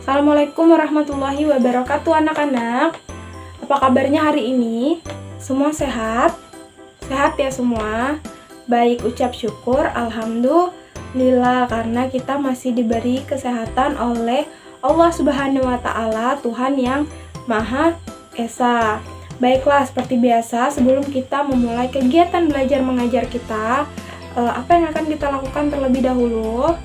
Assalamualaikum warahmatullahi wabarakatuh anak-anak. Apa kabarnya hari ini? Semua sehat? Sehat ya semua? Baik, ucap syukur alhamdulillah karena kita masih diberi kesehatan oleh Allah Subhanahu wa taala, Tuhan yang Maha Esa. Baiklah, seperti biasa sebelum kita memulai kegiatan belajar mengajar kita, apa yang akan kita lakukan terlebih dahulu?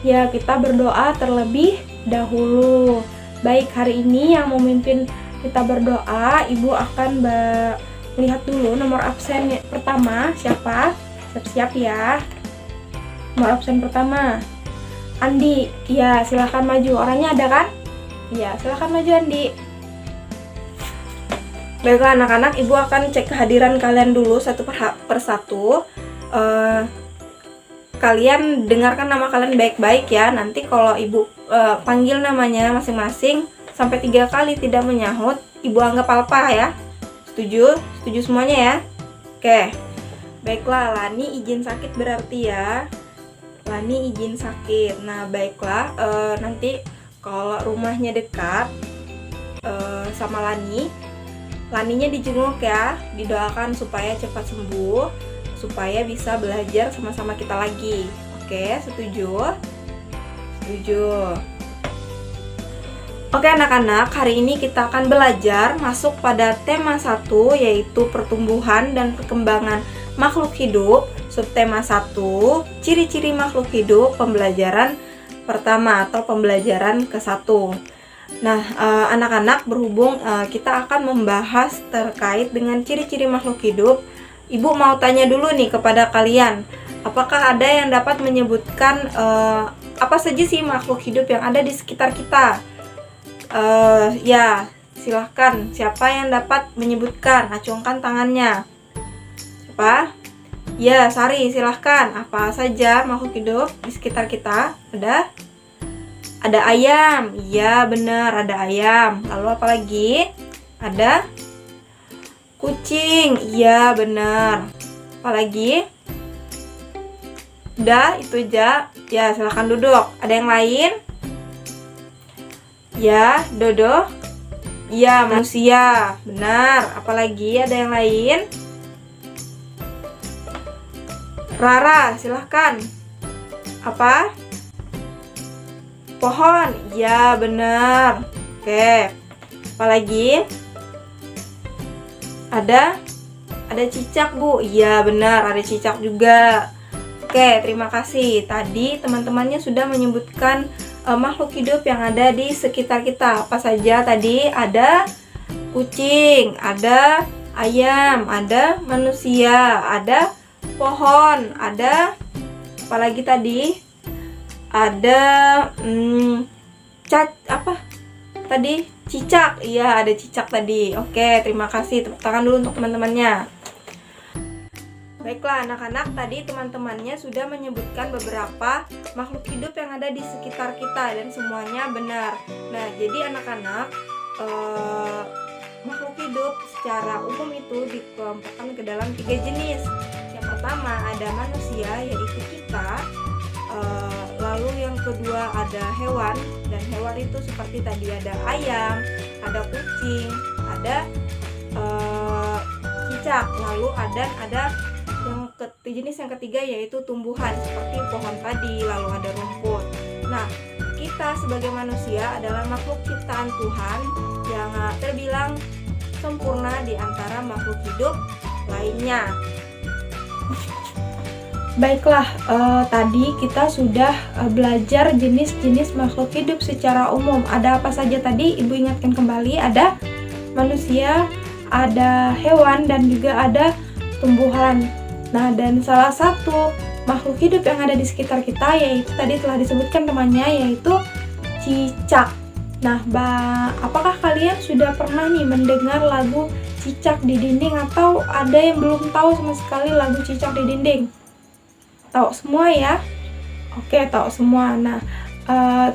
Ya, kita berdoa terlebih dahulu. Baik, hari ini yang memimpin kita berdoa, Ibu akan melihat dulu nomor absen pertama. Siapa? Siap-siap ya. Nomor absen pertama, Andi. Ya, silahkan maju. Orangnya ada kan? Ya, silahkan maju Andi. Baiklah anak-anak, Ibu akan cek kehadiran kalian dulu satu per satu. Kalian dengarkan nama kalian baik-baik ya. Nanti kalau Ibu panggil namanya masing-masing sampai 3 kali tidak menyahut, Ibu anggap alpa ya. Setuju? Setuju semuanya ya? Oke. Baiklah, Lani izin sakit berarti ya. Lani izin sakit. Nah, baiklah, nanti kalau rumahnya dekat sama Laninya dijenguk ya, didoakan supaya cepat sembuh, supaya bisa belajar sama-sama kita lagi. Oke, setuju? Setuju. Oke anak-anak, hari ini kita akan belajar masuk pada tema 1, yaitu pertumbuhan dan perkembangan makhluk hidup. Subtema 1, ciri-ciri makhluk hidup, pembelajaran pertama atau pembelajaran ke-1. Nah, anak-anak, berhubung kita akan membahas terkait dengan ciri-ciri makhluk hidup, Ibu mau tanya dulu nih kepada kalian, apakah ada yang dapat menyebutkan apa saja sih makhluk hidup yang ada di sekitar kita? Ya, silahkan. Siapa yang dapat menyebutkan? Acungkan tangannya. Siapa? Ya, Sari, silahkan. Apa saja makhluk hidup di sekitar kita? Ada? Ada ayam. Iya, benar, ada ayam. Lalu apa lagi? Ada? Kucing, iya benar. Apalagi? Udah, itu aja. Ya, silahkan duduk. Ada yang lain? Ya, Dodo. Iya, manusia. Benar. Apalagi ada yang lain? Rara, silahkan. Apa? Pohon. Iya, benar. Oke. Apalagi? Ada cicak, Bu. Iya, benar, ada cicak juga. Oke, terima kasih. Tadi teman-temannya sudah menyebutkan makhluk hidup yang ada di sekitar kita. Apa saja tadi? Ada kucing, ada ayam, ada manusia, ada pohon, ada apa lagi tadi? Ada cicak. Iya, ada cicak tadi. Oke, terima kasih. Tepuk tangan dulu untuk teman-temannya. Baiklah anak-anak, tadi teman-temannya sudah menyebutkan beberapa makhluk hidup yang ada di sekitar kita dan semuanya benar. Nah, jadi anak-anak, makhluk hidup secara umum itu dikelompokkan ke dalam 3 jenis. Yang pertama ada manusia, yaitu kita. Lalu yang kedua ada hewan, dan hewan itu seperti tadi ada ayam, ada kucing, ada cicak. Lalu ada jenis yang ketiga, yaitu tumbuhan seperti pohon tadi, lalu ada rumput. Nah, kita sebagai manusia adalah makhluk ciptaan Tuhan yang terbilang sempurna di antara makhluk hidup lainnya. Baiklah, tadi kita sudah belajar jenis-jenis makhluk hidup secara umum. Ada apa saja tadi? Ibu ingatkan kembali. Ada manusia, ada hewan, dan juga ada tumbuhan. Nah, dan salah satu makhluk hidup yang ada di sekitar kita, yaitu tadi telah disebutkan temannya, yaitu cicak. Nah, apakah kalian sudah pernah nih mendengar lagu Cicak di Dinding, atau ada yang belum tahu sama sekali lagu Cicak di Dinding? Tahu semua ya? Oke, tahu semua. Nah,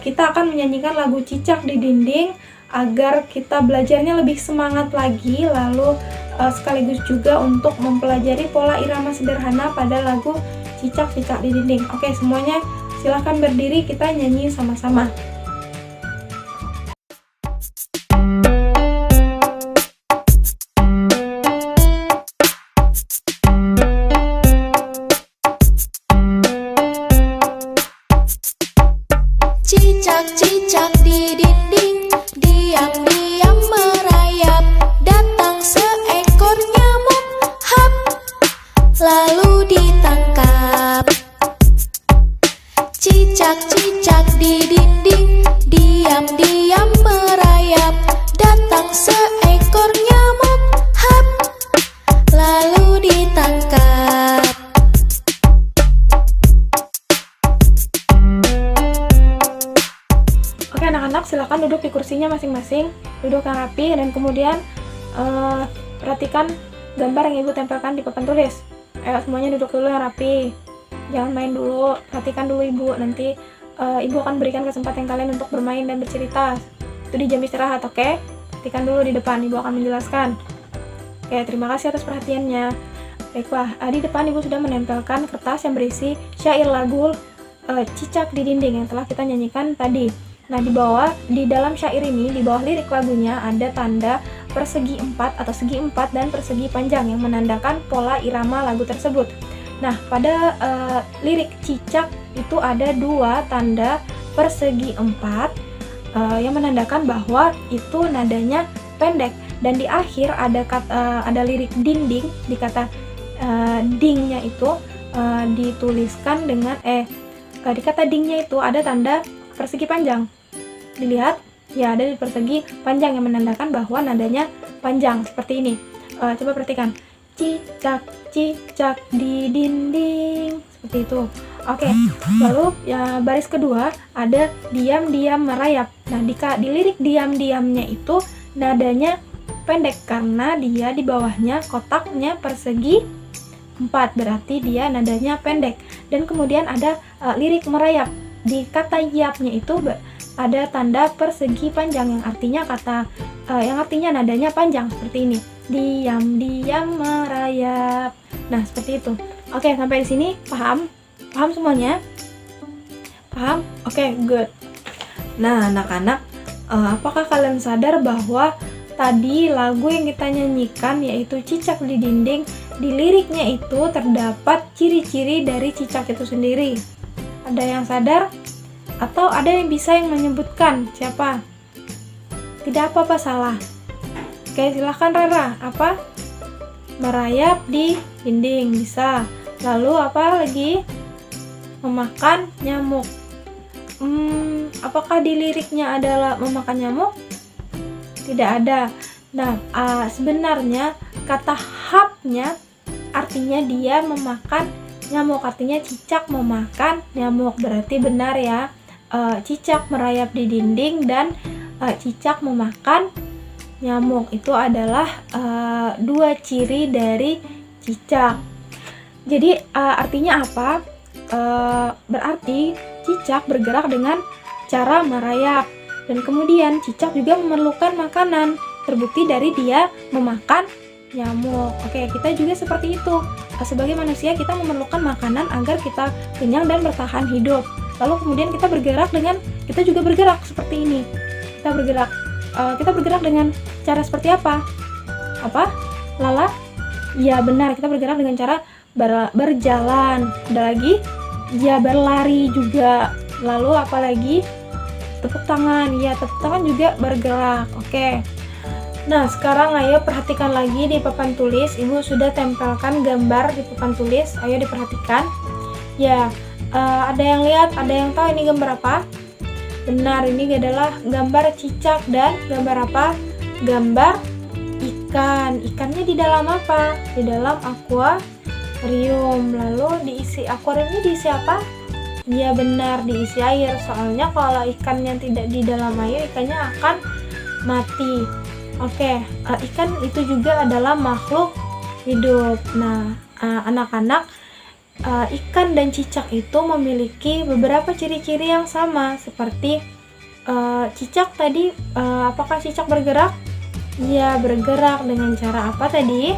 kita akan menyanyikan lagu Cicak di Dinding agar kita belajarnya lebih semangat lagi, lalu sekaligus juga untuk mempelajari pola irama sederhana pada lagu Cicak-Cicak di Dinding. Oke, semuanya silahkan berdiri, kita nyanyi sama-sama. Cicak-cicak di dinding, diam-diam merayap. Datang seekor nyamuk, hap, lalu ditangkap. Cicak-cicak di dinding, diam-diam merayap. Datang seekor nyamuk, hap, lalu ditangkap. Oke anak-anak, silakan duduk di kursinya masing-masing, duduk yang rapi, dan kemudian perhatikan gambar yang ibu tempelkan di papan tulis. Ayo semuanya duduk dulu yang rapi, jangan main dulu, perhatikan dulu ibu. Nanti ibu akan berikan kesempatan kalian untuk bermain dan bercerita. Itu di jam istirahat, oke? Perhatikan dulu di depan, ibu akan menjelaskan. Oke, terima kasih atas perhatiannya. Baiklah, di depan ibu sudah menempelkan kertas yang berisi syair lagu Cicak di Dinding yang telah kita nyanyikan tadi. Nah, di dalam syair ini, di bawah lirik lagunya ada tanda persegi 4 atau segi 4 dan persegi panjang yang menandakan pola irama lagu tersebut. Nah, pada lirik Cicak itu ada 2 tanda persegi 4 yang menandakan bahwa itu nadanya pendek, dan di akhir ada lirik dinding, di kata dingnya itu dituliskan dengan di kata dingnya itu ada tanda persegi panjang. Dilihat, ya ada di persegi panjang yang menandakan bahwa nadanya panjang seperti ini. Coba perhatikan, cicak cicak di dinding, seperti itu. Oke, lalu ya, baris kedua ada diam-diam merayap. Nah, di lirik diam-diamnya itu nadanya pendek karena dia di bawahnya kotaknya persegi 4, berarti dia nadanya pendek. Dan kemudian ada lirik merayap. Di kata yapnya itu ada tanda persegi panjang yang artinya nadanya panjang seperti ini. Diam-diam merayap. Nah, seperti itu. Oke, sampai di sini paham? Paham semuanya? Paham? Oke, good. Nah, anak-anak, apakah kalian sadar bahwa tadi lagu yang kita nyanyikan yaitu Cicak di Dinding, di liriknya itu terdapat ciri-ciri dari cicak itu sendiri? Ada yang sadar? Atau ada yang bisa yang menyebutkan? Siapa? Tidak apa-apa salah. Oke, silahkan Rara. Apa? Merayap di dinding, bisa. Lalu apa lagi? Memakan nyamuk. Apakah di liriknya adalah memakan nyamuk? Tidak ada. Nah, sebenarnya kata hapnya artinya dia memakan nyamuk, artinya cicak memakan nyamuk. Berarti benar ya, cicak merayap di dinding dan cicak memakan nyamuk itu adalah 2 ciri dari cicak. Jadi artinya apa? Berarti cicak bergerak dengan cara merayap, dan kemudian cicak juga memerlukan makanan, terbukti dari dia memakan nyamuk. Oke, kita juga seperti itu. Sebagai manusia kita memerlukan makanan agar kita kenyang dan bertahan hidup. Lalu kemudian kita juga bergerak seperti ini. Kita bergerak dengan cara seperti apa? Apa? Lala? Ya benar, kita bergerak dengan cara berjalan. Ada lagi? Ya berlari juga. Lalu apa lagi? Tepuk tangan. Ya, tepuk tangan juga bergerak. Oke. Nah, sekarang ayo perhatikan lagi di papan tulis. Ibu sudah tempelkan gambar di papan tulis. Ayo diperhatikan. Ya, ada yang lihat, ada yang tahu ini gambar apa? Benar, ini adalah gambar cicak dan gambar apa? Gambar ikan. Ikannya di dalam apa? Di dalam akuarium. Lalu akuarium ini diisi apa? Ya benar, diisi air. Soalnya kalau ikannya tidak di dalam air, ikannya akan mati. Oke, ikan itu juga adalah makhluk hidup. Nah, anak-anak, ikan dan cicak itu memiliki beberapa ciri-ciri yang sama. Seperti cicak tadi, apakah cicak bergerak? Ya, bergerak dengan cara apa tadi?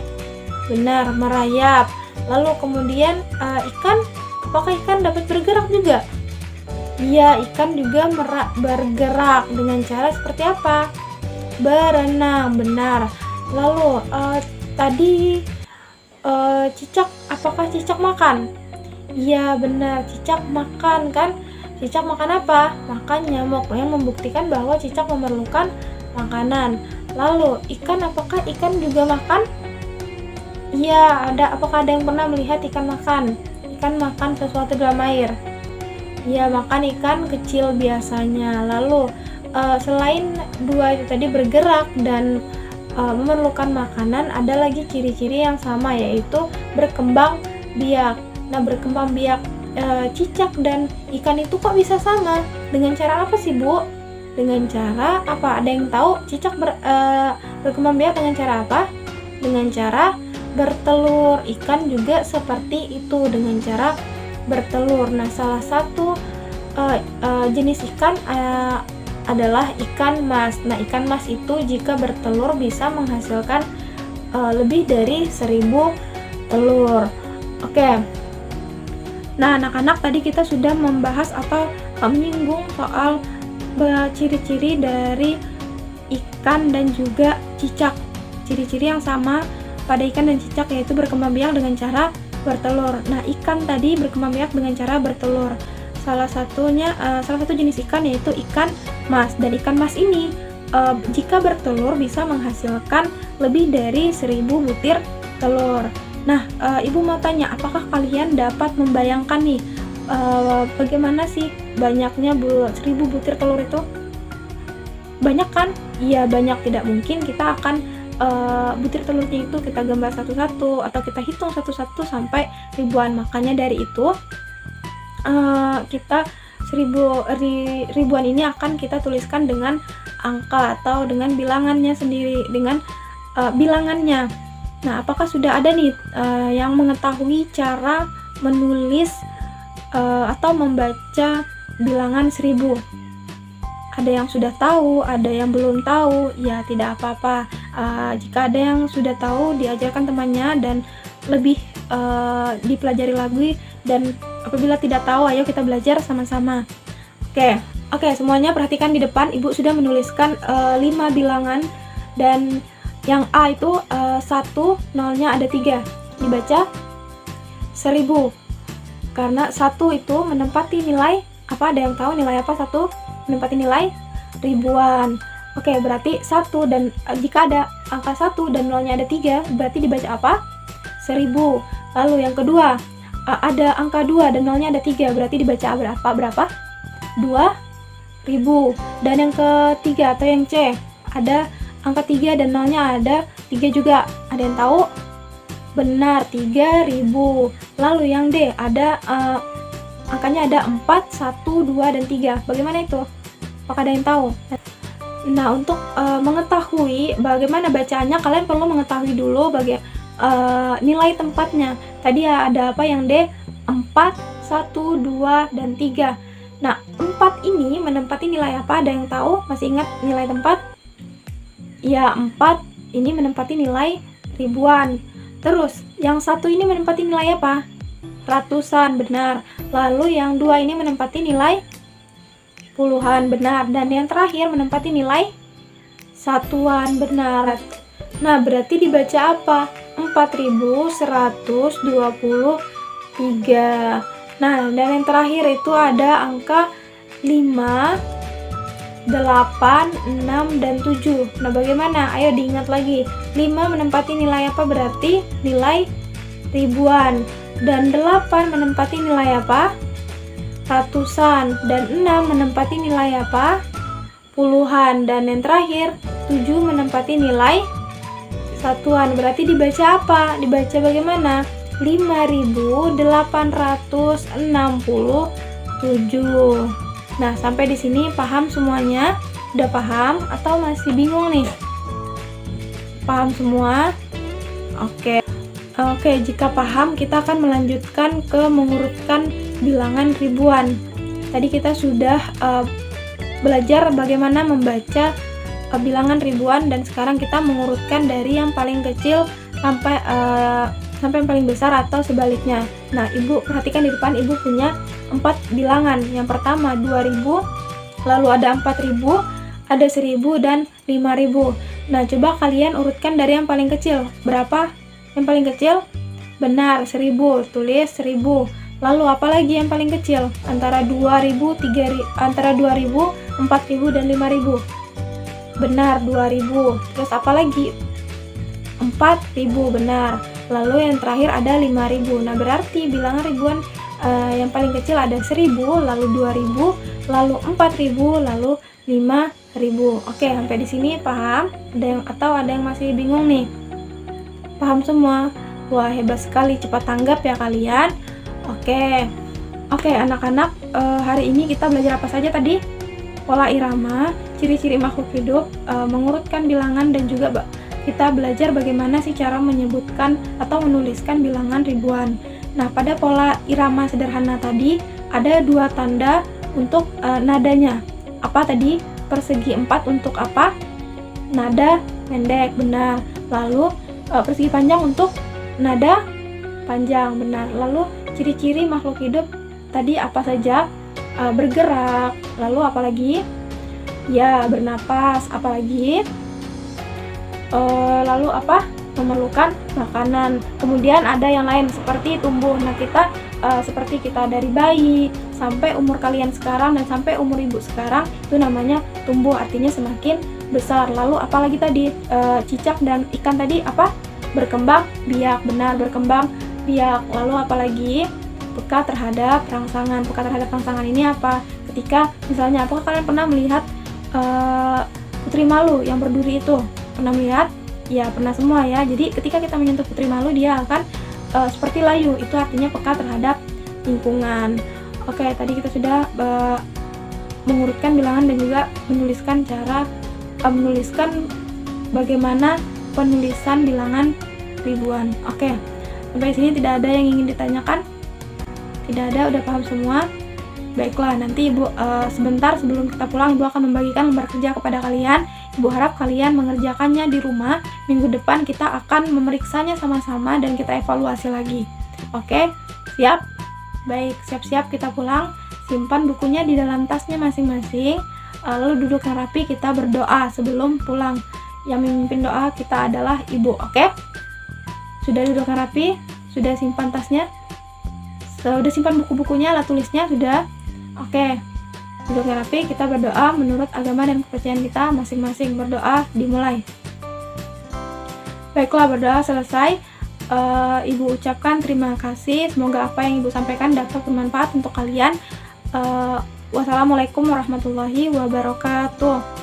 Benar, merayap. Lalu kemudian ikan, apakah ikan dapat bergerak juga? Iya, ikan juga bergerak dengan cara seperti apa? Berenang, benar. Lalu tadi cicak, apakah cicak makan? Iya benar, cicak makan kan. Cicak makan apa? Makan nyamuk, yang membuktikan bahwa cicak memerlukan makanan. Lalu, ikan, apakah ikan juga makan? Iya, apakah ada yang pernah melihat ikan makan? Ikan makan sesuatu dalam air. Iya, makan ikan kecil biasanya. Lalu, selain dua itu tadi bergerak dan memerlukan makanan, ada lagi ciri-ciri yang sama, yaitu berkembang biak. Nah, berkembang biak cicak dan ikan itu kok bisa sama? Dengan cara apa sih, Bu? Dengan cara apa? Ada yang tahu cicak berkembang biak dengan cara apa? Dengan cara bertelur. Ikan juga seperti itu, dengan cara bertelur. Nah, salah satu jenis ikan adalah ikan mas. Nah, ikan mas itu jika bertelur bisa menghasilkan lebih dari 1000 telur. Oke. Nah, anak-anak, tadi kita sudah membahas atau menyinggung soal ciri-ciri dari ikan dan juga cicak. Ciri-ciri yang sama pada ikan dan cicak, yaitu berkembang biak dengan cara bertelur. Nah, ikan tadi berkembang biak dengan cara bertelur. Salah satu jenis ikan yaitu ikan mas. Dan ikan mas ini jika bertelur bisa menghasilkan lebih dari 1000 butir telur. Nah, Ibu mau tanya, apakah kalian dapat membayangkan nih bagaimana sih banyaknya 1000 butir telur itu? Banyak kan? Iya, banyak. Tidak mungkin kita akan butir telurnya itu kita gambar satu-satu atau kita hitung satu-satu sampai ribuan. Makanya dari itu kita ribuan ini akan kita tuliskan dengan angka atau dengan bilangannya sendiri, dengan bilangannya. Nah, apakah sudah ada nih yang mengetahui cara menulis atau membaca bilangan 1000? Ada yang sudah tahu, ada yang belum tahu. Ya, tidak apa-apa. Jika ada yang sudah tahu, diajarkan temannya dan lebih dipelajari lagi. Dan apabila tidak tahu, ayo kita belajar sama-sama. Oke, semuanya perhatikan di depan. Ibu sudah menuliskan 5 bilangan, dan yang A itu 1, nolnya ada 3. Dibaca 1000. Karena 1 itu menempati nilai apa? Ada yang tahu nilai apa 1? Menempati nilai ribuan. Oke, berarti 1 dan jika ada angka 1 dan nolnya ada 3, berarti dibaca apa? 1000. Lalu yang kedua, ada angka 2 dan nolnya ada 3, berarti dibaca berapa? 2000. Dan yang ketiga atau yang C, ada angka 3 dan nolnya ada 3 juga. Ada yang tahu? Benar, 3000. Lalu yang D, ada angkanya ada 4, 1, 2, dan 3. Bagaimana itu? Apakah ada yang tahu? Nah, untuk mengetahui bagaimana bacaannya, kalian perlu mengetahui dulu nilai tempatnya. Tadi ada apa yang D? 4, 1, 2, dan 3. Nah, 4 ini menempati nilai apa? Ada yang tahu? Masih ingat nilai tempat? Ya, 4 ini menempati nilai ribuan. Terus, yang 1 ini menempati nilai apa? Ratusan, benar. Lalu yang 2 ini menempati nilai puluhan, benar. Dan yang terakhir menempati nilai satuan, benar. Nah, berarti dibaca apa? 4123. Nah, dan yang terakhir itu ada angka 5, 8, 6, dan 7. Nah, bagaimana? Ayo diingat lagi. 5 menempati nilai apa? Berarti nilai ribuan. Dan 8 menempati nilai apa? Ratusan. Dan 6 menempati nilai apa? Puluhan. Dan yang terakhir, 7 menempati nilai satuan. Berarti dibaca apa? Dibaca bagaimana? 5867. Nah, sampai di sini paham semuanya? Udah paham atau masih bingung nih? Paham semua? Oke, jika paham, kita akan melanjutkan ke mengurutkan bilangan ribuan. Tadi kita sudah belajar bagaimana membaca bilangan ribuan, dan sekarang kita mengurutkan dari yang paling kecil sampai yang paling besar atau sebaliknya. Nah, Ibu perhatikan di depan, Ibu punya 4 bilangan. Yang pertama 2000, lalu ada 4000, ada 1000, dan 5000. Nah, coba kalian urutkan dari yang paling kecil. Berapa yang paling kecil? Benar, 1000. Tulis 1000. Lalu apalagi yang paling kecil? Antara 2000, 3000, antara 2000, 4000 dan 5000. Benar, 2000. Terus apalagi? 4000, benar. Lalu yang terakhir ada 5000. Nah, berarti bilangan ribuan yang paling kecil ada 1000, lalu 2000, lalu 4000, lalu 5000. Oke, sampai di sini paham? Ada yang masih bingung nih? Paham semua? Wah, hebat sekali, cepat tanggap ya kalian. Oke, anak-anak, hari ini kita belajar apa saja tadi? Pola irama, ciri-ciri makhluk hidup, mengurutkan bilangan, dan juga kita belajar bagaimana sih cara menyebutkan atau menuliskan bilangan ribuan. Nah, pada pola irama sederhana tadi ada 2 tanda untuk nadanya. Apa tadi? Persegi 4 untuk apa? Nada pendek, benar. Lalu persegi panjang untuk nada panjang, benar. Lalu ciri-ciri makhluk hidup tadi apa saja? Bergerak, lalu apalagi? Ya, bernapas, apalagi? Lalu apa? Memerlukan makanan. Kemudian ada yang lain seperti tumbuh. Nah, kita seperti kita dari bayi sampai umur kalian sekarang dan sampai umur ibu sekarang, itu namanya tumbuh, artinya semakin besar. Lalu apalagi tadi? Cicak dan ikan tadi apa? Berkembang biak, benar, berkembang biak. Lalu apalagi? Peka terhadap rangsangan. Peka terhadap rangsangan ini apa? Ketika misalnya, apakah kalian pernah melihat putri malu yang berduri itu? Pernah melihat? Ya, pernah semua ya. Jadi ketika kita menyentuh putri malu, dia akan seperti layu. Itu artinya peka terhadap lingkungan. Oke, tadi kita sudah mengurutkan bilangan dan juga menuliskan menuliskan bagaimana penulisan bilangan ribuan. Oke, sampai sini tidak ada yang ingin ditanyakan? Tidak ada, udah paham semua? Baiklah, nanti Ibu sebentar sebelum kita pulang, Ibu akan membagikan lembar kerja kepada kalian. Ibu harap kalian mengerjakannya di rumah. Minggu depan kita akan memeriksanya sama-sama dan kita evaluasi lagi. Oke, siap? Baik, siap-siap kita pulang. Simpan bukunya di dalam tasnya masing-masing. Lalu duduk yang rapi, kita berdoa sebelum pulang. Yang memimpin doa kita adalah Ibu, oke? Sudah duduk yang rapi? Sudah simpan tasnya? Sudah simpan buku-bukunya, alat tulisnya? Sudah? Oke. Duduk yang rapi, kita berdoa menurut agama dan kepercayaan kita masing-masing. Berdoa dimulai. Baiklah, berdoa selesai. Ibu ucapkan terima kasih. Semoga apa yang Ibu sampaikan dapat bermanfaat untuk kalian. Wassalamualaikum warahmatullahi wabarakatuh.